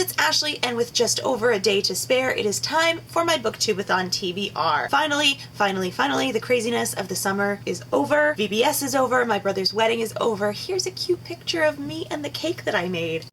it's Ashley, and with just over a day to spare, it is time for my BookTube-a-Thon TBR. Finally, the craziness of the summer is over. VBS is over, my brother's wedding is over. Here's a cute picture of me and the cake that I made.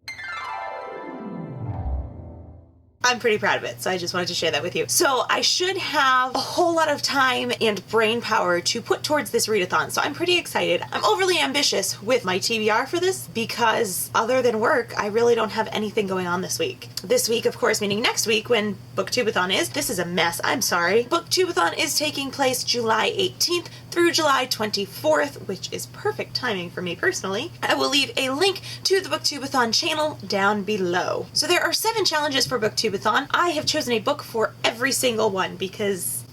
I'm pretty proud of it, so I just wanted to share that with you. So I should have a whole lot of time and brain power to put towards this readathon, so I'm pretty excited. I'm overly ambitious with my TBR for this because other than work, I really don't have anything going on this week. This week, of course, meaning next week when BookTube-a-Thon is. This is a mess, I'm sorry. BookTube-a-Thon is taking place July 18th through July 24th, which is perfect timing for me personally. I will leave a link to the BookTube-a-Thon channel down below. So there are 7 challenges for BookTube-a-Thon. I have chosen a book for every single one because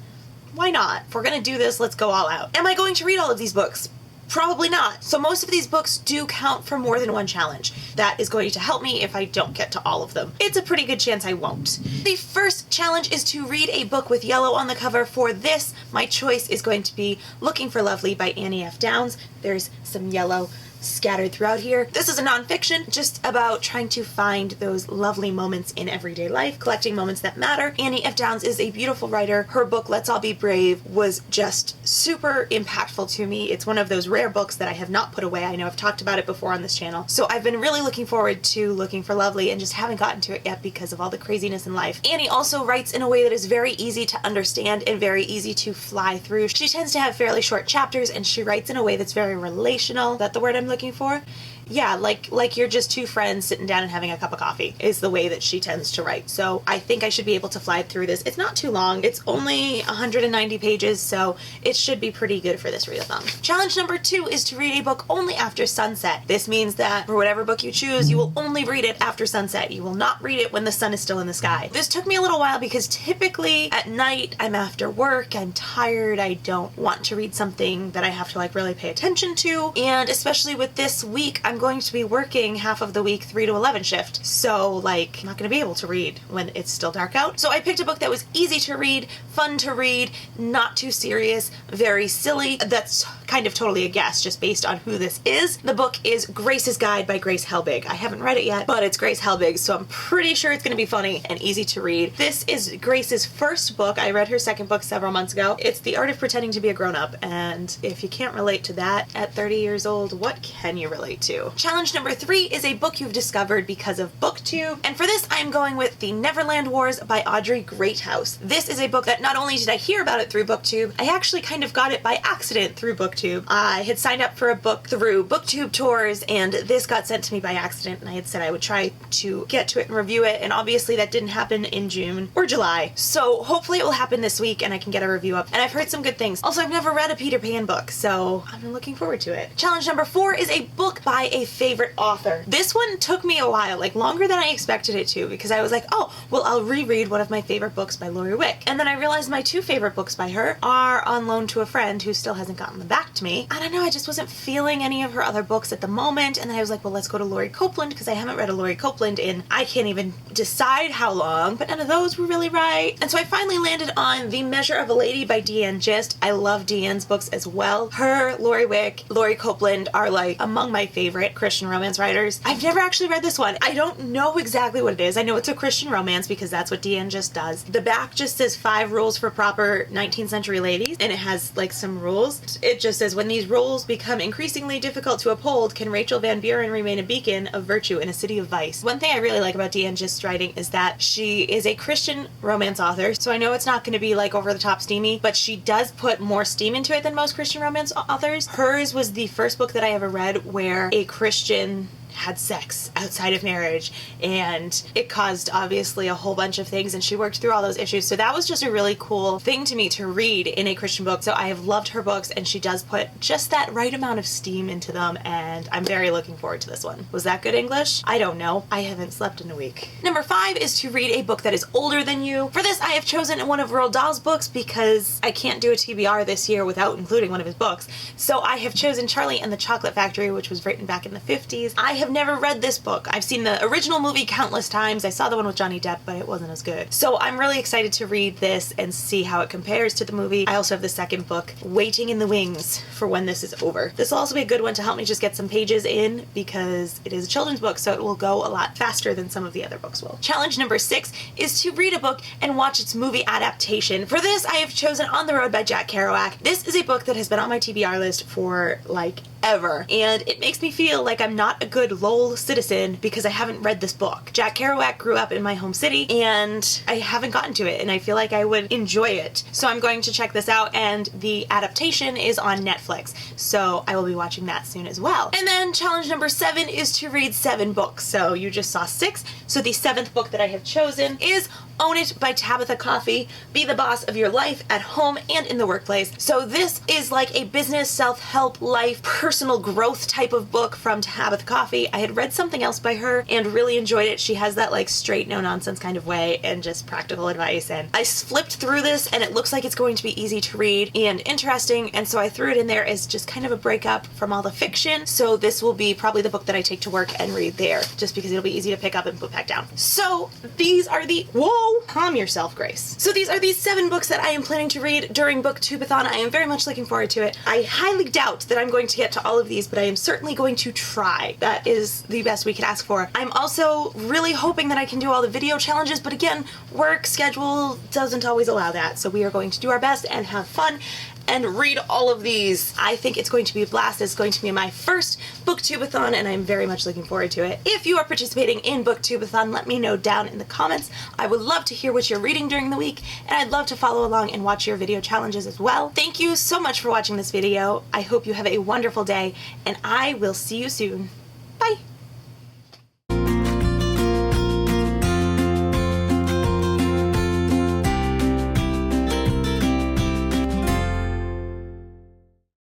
why not? If we're gonna do this, let's go all out. Am I going to read all of these books? Probably not. So most of these books do count for more than one challenge. That is going to help me if I don't get to all of them. It's a pretty good chance I won't. The first challenge is to read a book with yellow on the cover. For this, my choice is going to be Looking for Lovely by Annie F. Downs. There's some yellow scattered throughout here. This is a nonfiction just about trying to find those lovely moments in everyday life, collecting moments that matter. Annie F. Downs is a beautiful writer. Her book, Let's All Be Brave, was just super impactful to me. It's one of those rare books that I have not put away. I know I've talked about it before on this channel. So I've been really looking forward to Looking for Lovely and just haven't gotten to it yet because of all the craziness in life. Annie also writes in a way that is very easy to understand and very easy to fly through. She tends to have fairly short chapters and she writes in a way that's very relational. Is that the word I'm looking for? Yeah, like you're just two friends sitting down and having a cup of coffee is the way that she tends to write. So I think I should be able to fly through this. It's not too long. It's only 190 pages, so it should be pretty good for this readathon. Challenge number 2 is to read a book only after sunset. This means that for whatever book you choose, you will only read it after sunset. You will not read it when the sun is still in the sky. This took me a little while because typically at night I'm after work, I'm tired, I don't want to read something that I have to like really pay attention to, and especially with this week, I'm going to be working half of the week 3 to 11 shift. So like, I'm not going to be able to read when it's still dark out. So I picked a book that was easy to read, fun to read, not too serious, very silly. That's kind of totally a guess just based on who this is. The book is Grace's Guide by Grace Helbig. I haven't read it yet, but it's Grace Helbig, so I'm pretty sure it's going to be funny and easy to read. This is Grace's first book. I read her second book several months ago. It's The Art of Pretending to be a Grown-Up, and if you can't relate to that at 30 years old, what can you relate to? Challenge number 3 is a book you've discovered because of BookTube, and for this I'm going with The Neverland Wars by Audrey Greathouse. This is a book that not only did I hear about it through BookTube, I actually kind of got it by accident through BookTube. I had signed up for a book through BookTube tours, and this got sent to me by accident, and I had said I would try to get to it and review it, and obviously that didn't happen in June or July. So hopefully it will happen this week and I can get a review up, and I've heard some good things. Also, I've never read a Peter Pan book, so I'm looking forward to it. Challenge number 4 is a book by a favorite author. This one took me a while, like longer than I expected it to, because I was like, oh, well, I'll reread one of my favorite books by Lori Wick. And then I realized my 2 favorite books by her are on loan to a friend who still hasn't gotten them back to me. I don't know, I just wasn't feeling any of her other books at the moment, and then I was like, well, let's go to Lori Copeland, because I haven't read a Lori Copeland in, I can't even decide how long, but none of those were really right. And so I finally landed on The Measure of a Lady by Deanne Gist. I love Deanne's books as well. Her, Lori Wick, Lori Copeland are like among my favorite Christian romance writers. I've never actually read this one. I don't know exactly what it is. I know it's a Christian romance because that's what Deanne Gist does. The back just says 5 rules for proper 19th century ladies, and it has like some rules. It just says, when these rules become increasingly difficult to uphold, can Rachel Van Buren remain a beacon of virtue in a city of vice? One thing I really like about Deanne Gist's writing is that she is a Christian romance author, so I know it's not going to be like over the top steamy, but she does put more steam into it than most Christian romance authors. Hers was the first book that I ever read where a Christian had sex outside of marriage, and it caused obviously a whole bunch of things, and she worked through all those issues. So that was just a really cool thing to me to read in a Christian book. So I have loved her books, and she does put just that right amount of steam into them, and I'm very looking forward to this one. Was that good English? I don't know. I haven't slept in a week. Number 5 is to read a book that is older than you. For this, I have chosen one of Roald Dahl's books because I can't do a TBR this year without including one of his books. So I have chosen Charlie and the Chocolate Factory, which was written back in the 50s. I have have never read this book. I've seen the original movie countless times. I saw the one with Johnny Depp, but it wasn't as good. So I'm really excited to read this and see how it compares to the movie. I also have the second book waiting in the wings for when this is over. This will also be a good one to help me just get some pages in because it is a children's book, so it will go a lot faster than some of the other books will. Challenge number 6 is to read a book and watch its movie adaptation. For this, I have chosen On the Road by Jack Kerouac. This is a book that has been on my TBR list for like ever, and it makes me feel like I'm not a good Lowell citizen because I haven't read this book. Jack Kerouac grew up in my home city and I haven't gotten to it, and I feel like I would enjoy it. So I'm going to check this out, and the adaptation is on Netflix, so I will be watching that soon as well. And then challenge number 7 is to read 7 books. So you just saw 6, so the 7th book that I have chosen is Own It by Tabitha Coffey. Be the boss of your life at home and in the workplace. So this is like a business, self-help, life, personal growth type of book from Tabitha Coffey. I had read something else by her and really enjoyed it. She has that like straight, no nonsense kind of way and just practical advice. And I flipped through this and it looks like it's going to be easy to read and interesting. And so I threw it in there as just kind of a breakup from all the fiction. So this will be probably the book that I take to work and read there, just because it'll be easy to pick up and put back down. So these are the, whoa, calm yourself, Grace. So these are the 7 books that I am planning to read during BookTube-a-Thon. I am very much looking forward to it. I highly doubt that I'm going to get to all of these, but I am certainly going to try. That is the best we could ask for. I'm also really hoping that I can do all the video challenges, but again, work schedule doesn't always allow that. So we are going to do our best and have fun and read all of these. I think it's going to be a blast. It's going to be my first BookTube-a-Thon, and I'm very much looking forward to it. If you are participating in BookTube-a-Thon, let me know down in the comments. I would love to hear what you're reading during the week, and I'd love to follow along and watch your video challenges as well. Thank you so much for watching this video. I hope you have a wonderful day, and I will see you soon. Bye!